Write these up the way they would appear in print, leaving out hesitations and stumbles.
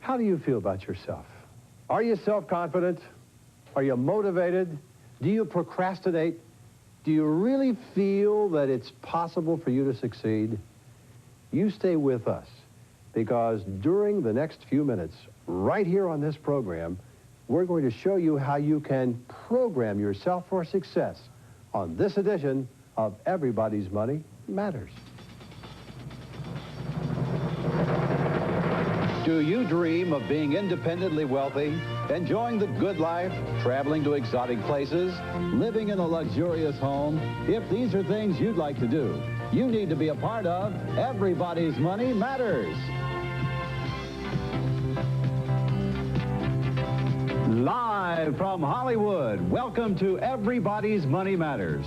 How do you feel about yourself? Are you self-confident? Are you motivated? Do you procrastinate? Do you really feel that it's possible for you to succeed? You stay with us, because during the next few minutes, right here on this program, we're going to show you how you can program yourself for success on this edition of Everybody's Money Matters. Do you dream of being independently wealthy, enjoying the good life, traveling to exotic places, living in a luxurious home? If these are things you'd like to do, you need to be a part of Everybody's Money Matters. Live from Hollywood, welcome to Everybody's Money Matters,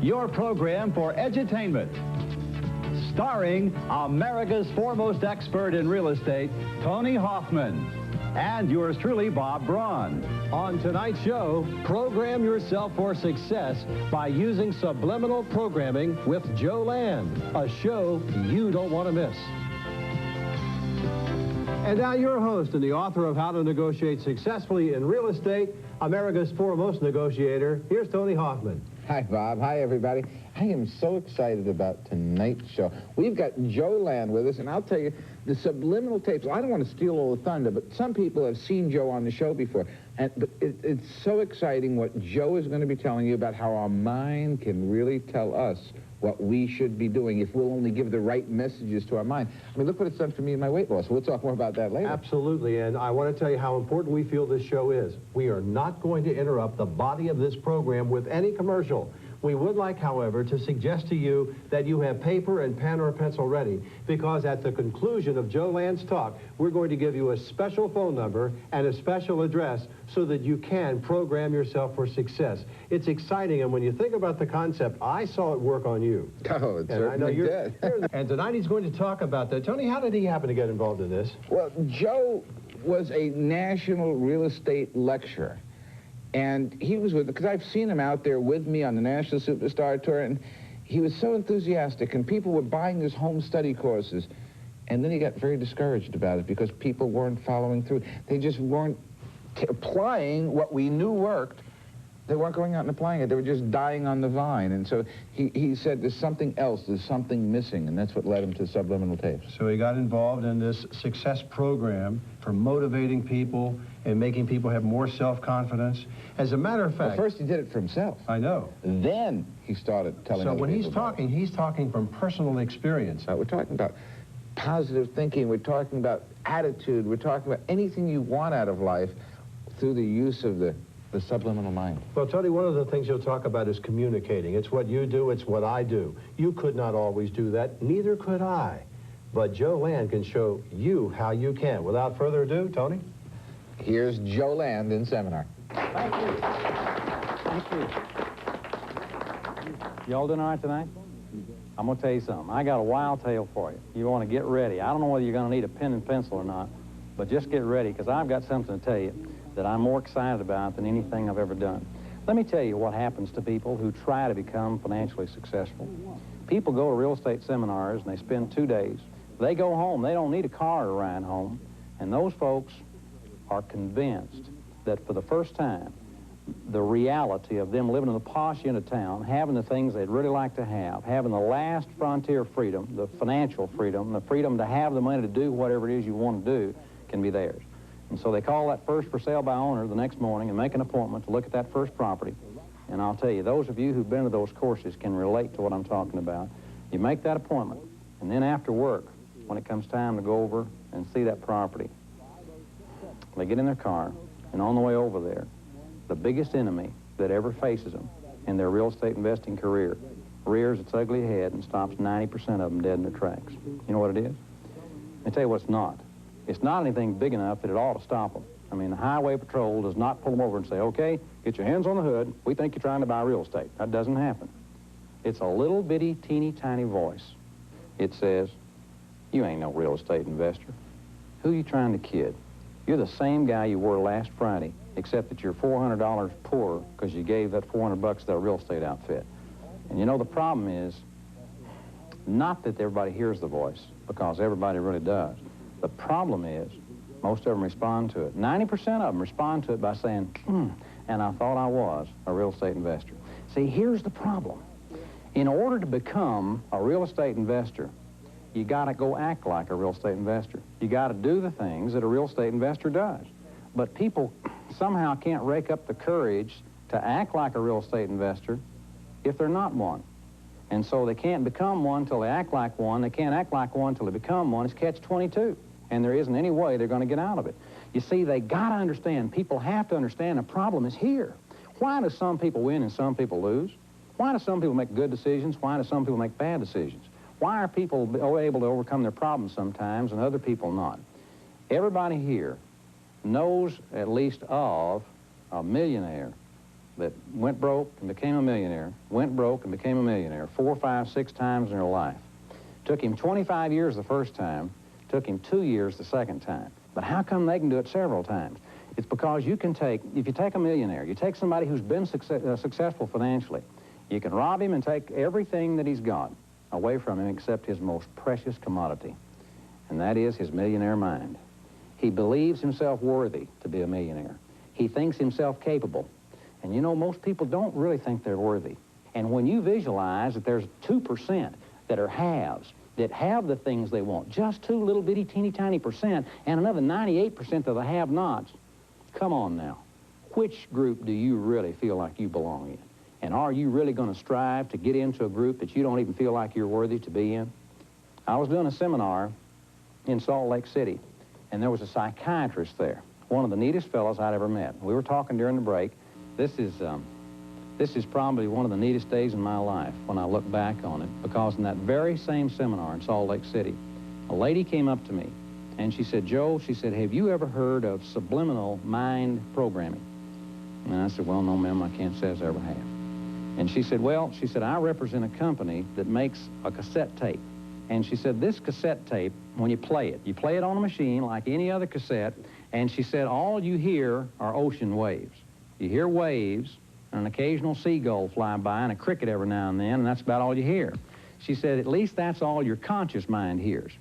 your program for edutainment. Starring America's foremost expert in real estate, Tony Hoffman, and yours truly, Bob Braun. On tonight's show, program yourself for success by using subliminal programming with Joe Land, a show you don't want to miss. And now your host and the author of How to Negotiate Successfully in Real Estate, America's foremost negotiator, here's Tony Hoffman. Hi, Bob. Hi, everybody. I am so excited about tonight's show. We've got Joe Land with us, and I'll tell you, the subliminal tapes, I don't want to steal all the thunder, but some people have seen Joe on the show before. But it's so exciting what Joe is going to be telling you about how our mind can really tell us what we should be doing if we'll only give the right messages to our mind. I mean, look what it's done for me and my weight loss. We'll talk more about that later. Absolutely, and I want to tell you how important we feel this show is. We are not going to interrupt the body of this program with any commercial. We would like, however, to suggest to you that you have paper and pen or pencil ready, because at the conclusion of Joe Land's talk, we're going to give you a special phone number and a special address so that you can program yourself for success. It's exciting, and when you think about the concept, I saw it work on you. Oh, it certainly did. And tonight he's going to talk about that. Tony, how did he happen to get involved in this? Well, Joe was a national real estate lecturer. And he was with, because I've seen him out there with me on the National Superstar Tour, and he was so enthusiastic, and people were buying his home study courses. And then he got very discouraged about it because people weren't following through. They just weren't applying what we knew worked. They weren't going out and applying it. They were just dying on the vine. And so he said, there's something else, there's something missing, and that's what led him to subliminal tapes. So he got involved in this success program for motivating people and making people have more self-confidence. As a matter of fact... Well, first he did it for himself. I know. Then he started telling other people. So when he's talking from personal experience. We're talking about positive thinking. We're talking about attitude. We're talking about anything you want out of life through the use of the subliminal mind. Well, Tony, one of the things you'll talk about is communicating. It's what you do, it's what I do. You could not always do that, neither could I. But Joe Land can show you how you can. Without further ado, Tony? Here's Joe Land in seminar. Thank you. Thank you. Y'all doing all right tonight? I'm going to tell you something. I got a wild tale for you. You want to get ready. I don't know whether you're going to need a pen and pencil or not, but just get ready, because I've got something to tell you that I'm more excited about than anything I've ever done. Let me tell you what happens to people who try to become financially successful. People go to real estate seminars, and they spend 2 days. They go home. They don't need a car to ride home, and those folks are convinced that for the first time, the reality of them living in the posh end of town, having the things they'd really like to have, having the last frontier freedom, the financial freedom, the freedom to have the money to do whatever it is you want to do, can be theirs. And so they call that first for sale by owner the next morning and make an appointment to look at that first property. And I'll tell you, those of you who've been to those courses can relate to what I'm talking about. You make that appointment, and then after work, when it comes time to go over and see that property, they get in their car, and on the way over there, the biggest enemy that ever faces them in their real estate investing career rears its ugly head and stops 90% of them dead in their tracks. You know what it is? Let me tell you what it's not. It's not anything big enough that it ought to stop them. I mean, the highway patrol does not pull them over and say, okay, get your hands on the hood. We think you're trying to buy real estate. That doesn't happen. It's a little bitty, teeny, tiny voice. It says, you ain't no real estate investor. Who you trying to kid? You're the same guy you were last Friday, except that you're $400 poorer because you gave that $400 to that real estate outfit. And you know, the problem is not that everybody hears the voice, because everybody really does. The problem is Most of them respond to it. 90% of them respond to it by saying, and I thought I was a real estate investor. See, here's the problem. In order to become a real estate investor, you got to go act like a real estate investor. You got to do the things that a real estate investor does. But people somehow can't rake up the courage to act like a real estate investor if they're not one. And so they can't become one until they act like one. They can't act like one until they become one. It's catch-22. And there isn't any way they're going to get out of it. You see, they got to understand, people have to understand the problem is here. Why do some people win and some people lose? Why do some people make good decisions? Why do some people make bad decisions? Why are people able to overcome their problems sometimes and other people not? Everybody here knows at least of a millionaire that went broke and became a millionaire, went broke and became a millionaire 4, 5, 6 times in their life. Took him 25 years the first time, took him 2 years the second time. But how come they can do it several times? It's because you can take, if you take a millionaire, you take somebody who's been successful financially, you can rob him and take everything that he's got away from him except his most precious commodity, and that is his millionaire mind. He believes himself worthy to be a millionaire. He thinks himself capable. And you know, most people don't really think they're worthy. And when you visualize that there's 2% that are haves, that have the things they want, just 2 little bitty teeny tiny percent, and another 98% of the have-nots, come on now. Which group do you really feel like you belong in? And are you really going to strive to get into a group that you don't even feel like you're worthy to be in? I was doing a seminar in Salt Lake City, and there was a psychiatrist there, one of the neatest fellows I'd ever met. We were talking during the break. This is probably one of the neatest days in my life when I look back on it, because in that very same seminar in Salt Lake City, a lady came up to me, and she said, Joe, she said, have you ever heard of subliminal mind programming? And I said, well, no, ma'am, I can't say I ever have. And she said, well, she said, I represent a company that makes a cassette tape. And she said, this cassette tape, when you play it on a machine like any other cassette, and she said, all you hear are ocean waves. You hear waves, and an occasional seagull fly by, and a cricket every now and then, and that's about all you hear. She said, at least that's all your conscious mind hears.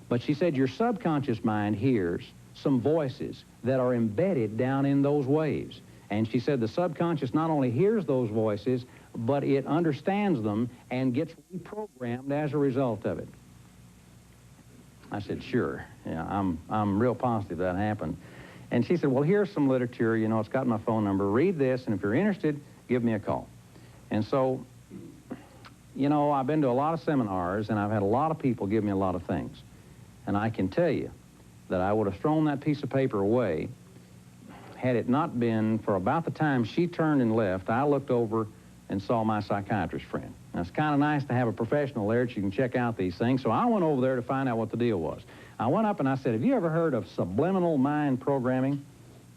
But she said, your subconscious mind hears some voices that are embedded down in those waves. And she said the subconscious not only hears those voices, but it understands them and gets reprogrammed as a result of it. I said, sure. Yeah, I'm real positive that happened. And she said, well, here's some literature. You know, it's got my phone number. Read this, and if you're interested, give me a call. And so, you know, I've been to a lot of seminars, and I've had a lot of people give me a lot of things. And I can tell you that I would have thrown that piece of paper away had it not been for about the time she turned and left. I looked over and saw my psychiatrist friend. Now, it's kind of nice to have a professional there that you can check out these things, so I went over there to find out what the deal was. I went up and I said, have you ever heard of subliminal mind programming?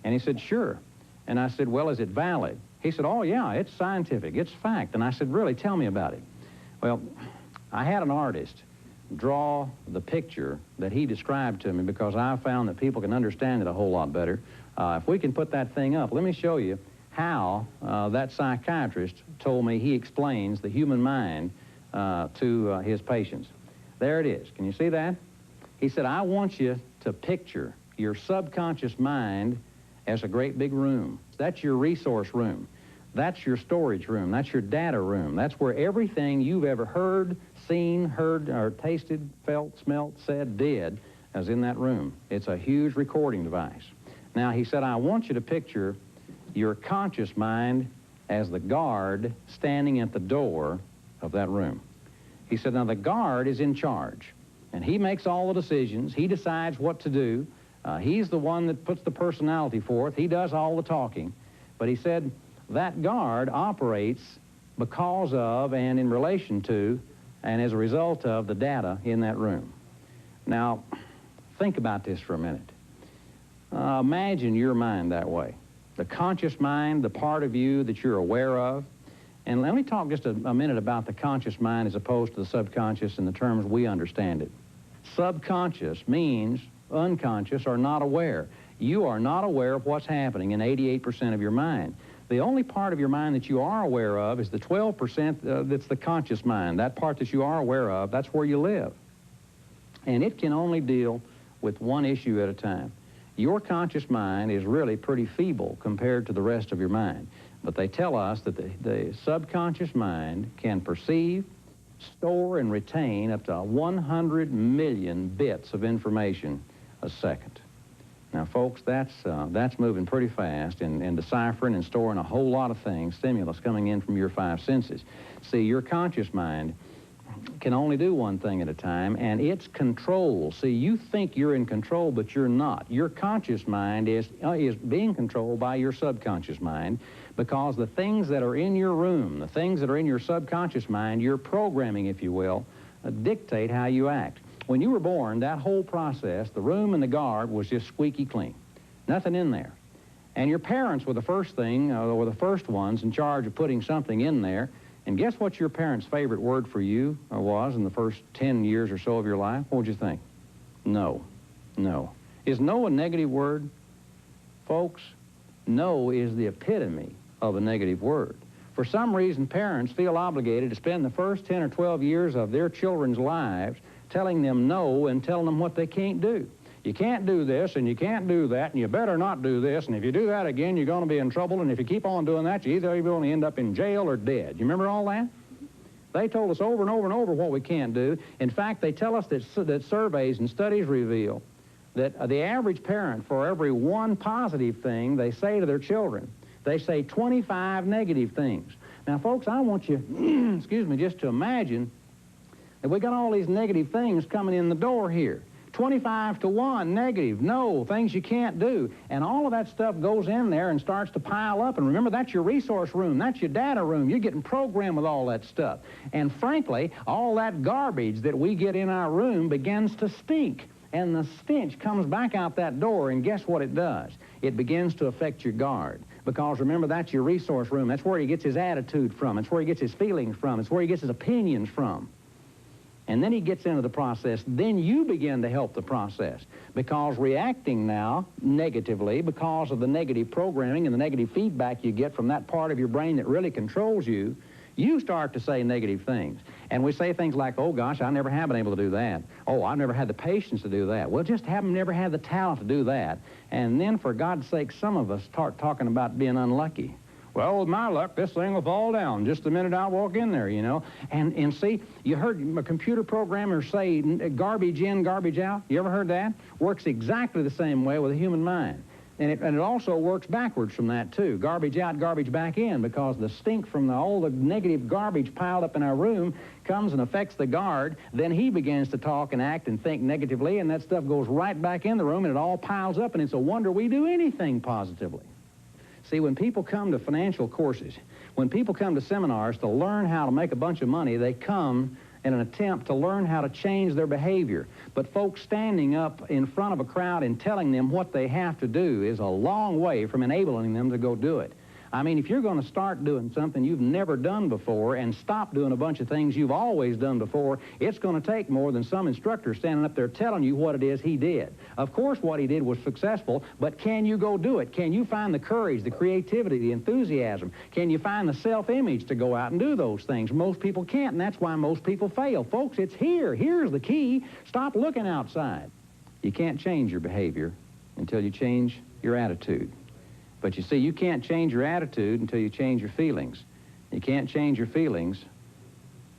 And he said, sure. And I said, well, is it valid? He said, oh, yeah, it's scientific, it's fact. And I said, really, tell me about it. Well, I had an artist draw the picture that he described to me because I found that people can understand it a whole lot better. If we can put that thing up, let me show you how that psychiatrist told me he explains the human mind to his patients. There it is. Can you see that? He said, I want you to picture your subconscious mind as a great big room. That's your resource room. That's your storage room. That's your data room. That's where everything you've ever heard, seen, heard, or tasted, felt, smelt, said, did is in that room. It's a huge recording device. Now, he said, I want you to picture your conscious mind as the guard standing at the door of that room. He said, now, the guard is in charge, and he makes all the decisions. He decides what to do. He's the one that puts the personality forth. He does all the talking. But he said, that guard operates because of and in relation to and as a result of the data in that room. Now, think about this for a minute. Imagine your mind that way. The conscious mind, the part of you that you're aware of. And let me talk just a minute about the conscious mind as opposed to the subconscious in the terms we understand it. Subconscious means unconscious or not aware. You are not aware of what's happening in 88% of your mind. The only part of your mind that you are aware of is the 12% that's the conscious mind. That part that you are aware of, that's where you live. And it can only deal with one issue at a time. Your conscious mind is really pretty feeble compared to the rest of your mind. But they tell us that the subconscious mind can perceive, store, and retain up to 100 million bits of information a second. Now, folks, that's moving pretty fast in deciphering and storing a whole lot of things, stimulus coming in from your five senses. See, your conscious mind can only do one thing at a time, and it's control. See, you think you're in control, but you're not. Your conscious mind is being controlled by your subconscious mind, because the things that are in your room, the things that are in your subconscious mind, your programming, if you will, dictate how you act. When you were born, that whole process, the room and the guard, was just squeaky clean. Nothing in there. And your parents were the first thing, were the first ones in charge of putting something in there. And guess what your parents' favorite word for you was in the first 10 years or so of your life? What would you think? No. No. Is no a negative word? Folks, no is the epitome of a negative word. For some reason, parents feel obligated to spend the first 10 or 12 years of their children's lives telling them no and telling them what they can't do. You can't do this, and you can't do that, and you better not do this, and if you do that again, you're going to be in trouble, and if you keep on doing that, you're either going to end up in jail or dead. You remember all that? They told us over and over and over what we can't do. In fact, they tell us that surveys and studies reveal that the average parent, for every one positive thing they say to their children, they say 25 negative things. Now, folks, I want you, excuse me, just to imagine that we got all these negative things coming in the door here. 25 to 1, negative, no, things you can't do. And all of that stuff goes in there and starts to pile up. And remember, that's your resource room. That's your data room. You're getting programmed with all that stuff. And frankly, all that garbage that we get in our room begins to stink. And the stench comes back out that door, and guess what it does? It begins to affect your guard. Because remember, that's your resource room. That's where he gets his attitude from. It's where he gets his feelings from. It's where he gets his opinions from. And then he gets into the process. Then you begin to help the process, because reacting now negatively because of the negative programming and the negative feedback you get from that part of your brain that really controls you, you start to say negative things. And we say things like, oh gosh, I never have been able to do that. Oh, I've never had the patience to do that. Well, just haven't never had the talent to do that. And then, for God's sake, some of us start talking about being unlucky. Well, with my luck, this thing will fall down just the minute I walk in there, you know. And see, you heard a computer programmer say garbage in, garbage out. You ever heard that? Works exactly the same way with a human mind. And it also works backwards from that, too. Garbage out, garbage back in, because the stink from all the negative garbage piled up in our room comes and affects the guard. Then he begins to talk and act and think negatively, and that stuff goes right back in the room, and it all piles up, and it's a wonder we do anything positively. See, when people come to financial courses, when people come to seminars to learn how to make a bunch of money, they come in an attempt to learn how to change their behavior. But folks standing up in front of a crowd and telling them what they have to do is a long way from enabling them to go do it. I mean, if you're going to start doing something you've never done before and stop doing a bunch of things you've always done before, it's going to take more than some instructor standing up there telling you what it is he did. Of course, what he did was successful, but can you go do it? Can you find the courage, the creativity, the enthusiasm? Can you find the self-image to go out and do those things? Most people can't, and that's why most people fail. Folks, it's here. Here's the key. Stop looking outside. You can't change your behavior until you change your attitude. But you see, you can't change your attitude until you change your feelings. You can't change your feelings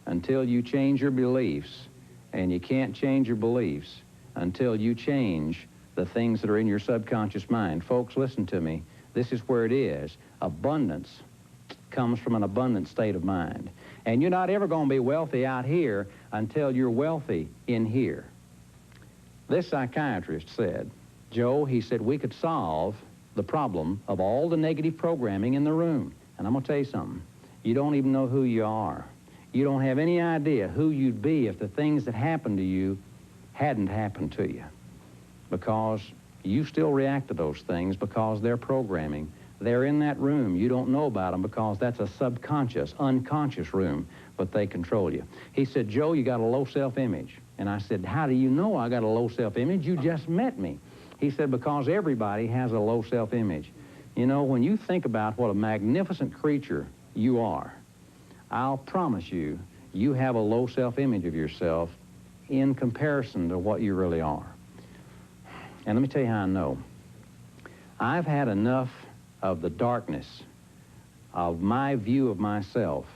until you change your beliefs. And you can't change your beliefs until you change the things that are in your subconscious mind. Folks, listen to me. This is where it is. Abundance comes from an abundant state of mind. And you're not ever going to be wealthy out here until you're wealthy in here. This psychiatrist said, Joe, he said, we could solve the problem of all the negative programming in the room. And I'm going to tell you something. You don't even know who you are. You don't have any idea who you'd be if the things that happened to you hadn't happened to you. Because you still react to those things because they're programming. They're in that room. You don't know about them because that's a subconscious, unconscious room, but they control you. He said, Joe, you got a low self-image. And I said, how do you know I got a low self-image? You just met me. He said, because everybody has a low self-image. You know, when you think about what a magnificent creature you are, I'll promise you, you have a low self-image of yourself in comparison to what you really are. And let me tell you how I know. I've had enough of the darkness of my view of myself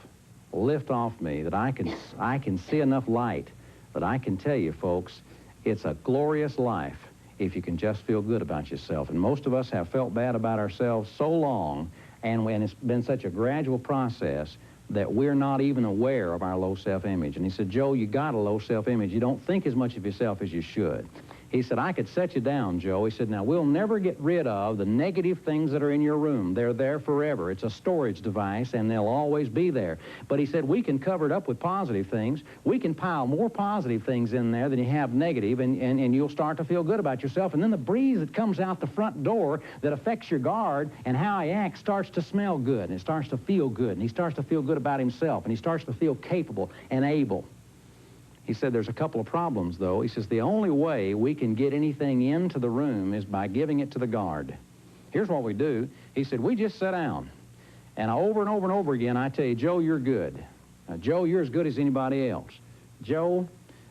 lift off me that I can see enough light that I can tell you, folks, it's a glorious life if you can just feel good about yourself. And most of us have felt bad about ourselves so long, and it's been such a gradual process that we're not even aware of our low self-image. And he said, Joe, you got a low self-image. You don't think as much of yourself as you should. He said, I could set you down, Joe. He said, now, we'll never get rid of the negative things that are in your room. They're there forever. It's a storage device, and they'll always be there. But he said, we can cover it up with positive things. We can pile more positive things in there than you have negative, and you'll start to feel good about yourself. And then the breeze that comes out the front door that affects your guard and how he acts starts to smell good, and it starts to feel good, and he starts to feel good about himself, and he starts to feel capable and able. He said there's a couple of problems, though. He says the only way we can get anything into the room is by giving it to the guard. Here's what we do. He said, we just sit down. And over and over and over again, I tell you, Joe, you're good. Joe, you're as good as anybody else. Joe,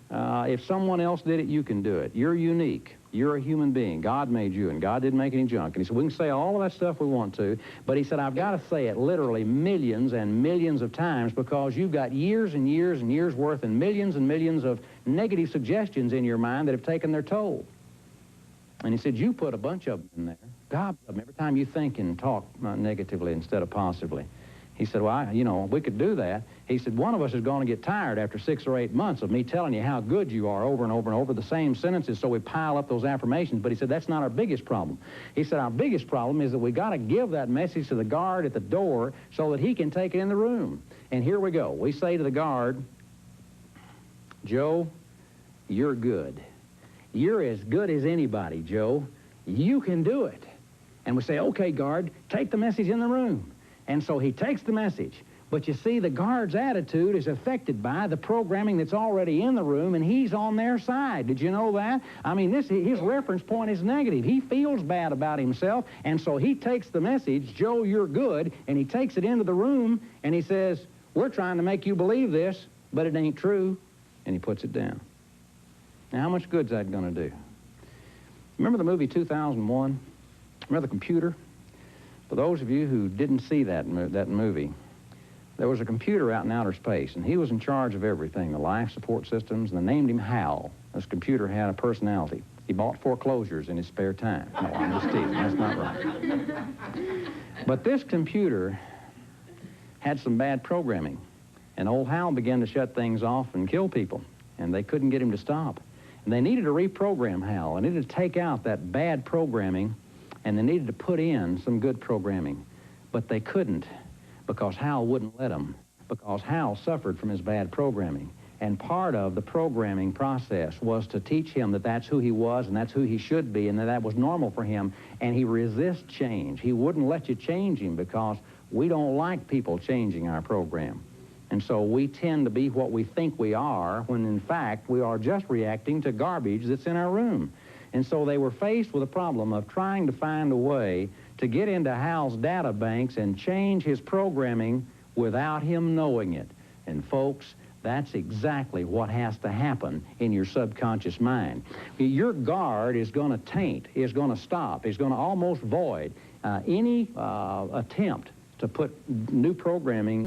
if someone else did it, you can do it. You're unique. You're a human being. God made you, and God didn't make any junk. And he said, we can say all of that stuff we want to, but he said, I've got to say it literally millions and millions of times because you've got years and years and years worth and millions of negative suggestions in your mind that have taken their toll. And he said, you put a bunch of them in there. God, every time you think and talk negatively instead of positively. He said, well, we could do that. He said, one of us is going to get tired after 6 or 8 months of me telling you how good you are over and over and over the same sentences, so we pile up those affirmations. But he said, that's not our biggest problem. He said, our biggest problem is that we got to give that message to the guard at the door so that he can take it in the room. And here we go. We say to the guard, Joe, you're good. You're as good as anybody, Joe. You can do it. And we say, okay, guard, take the message in the room. And so he takes the message. But you see, the guard's attitude is affected by the programming that's already in the room, and he's on their side. Did you know that? I mean, his reference point is negative. He feels bad about himself, and so he takes the message, Joe, you're good, and he takes it into the room, and he says, we're trying to make you believe this, but it ain't true, and he puts it down. Now, how much good's that going to do? Remember the movie 2001? Remember the computer? For those of you who didn't see that movie, there was a computer out in outer space, and he was in charge of everything, the life support systems, and they named him Hal. This computer had a personality. He bought foreclosures in his spare time. No, I'm just teasing. That's not right. But this computer had some bad programming, and old Hal began to shut things off and kill people, and they couldn't get him to stop. And they needed to reprogram Hal. They needed to take out that bad programming, and they needed to put in some good programming. But they couldn't, because Hal wouldn't let them, because Hal suffered from his bad programming. And part of the programming process was to teach him that that's who he was and that's who he should be and that that was normal for him. And he resists change. He wouldn't let you change him because we don't like people changing our program. And so we tend to be what we think we are when, in fact, we are just reacting to garbage that's in our room. And so they were faced with a problem of trying to find a way to get into Hal's data banks and change his programming without him knowing it. And folks, that's exactly what has to happen in your subconscious mind. Your guard is going to taint, is going to stop, is going to almost void any attempt to put new programming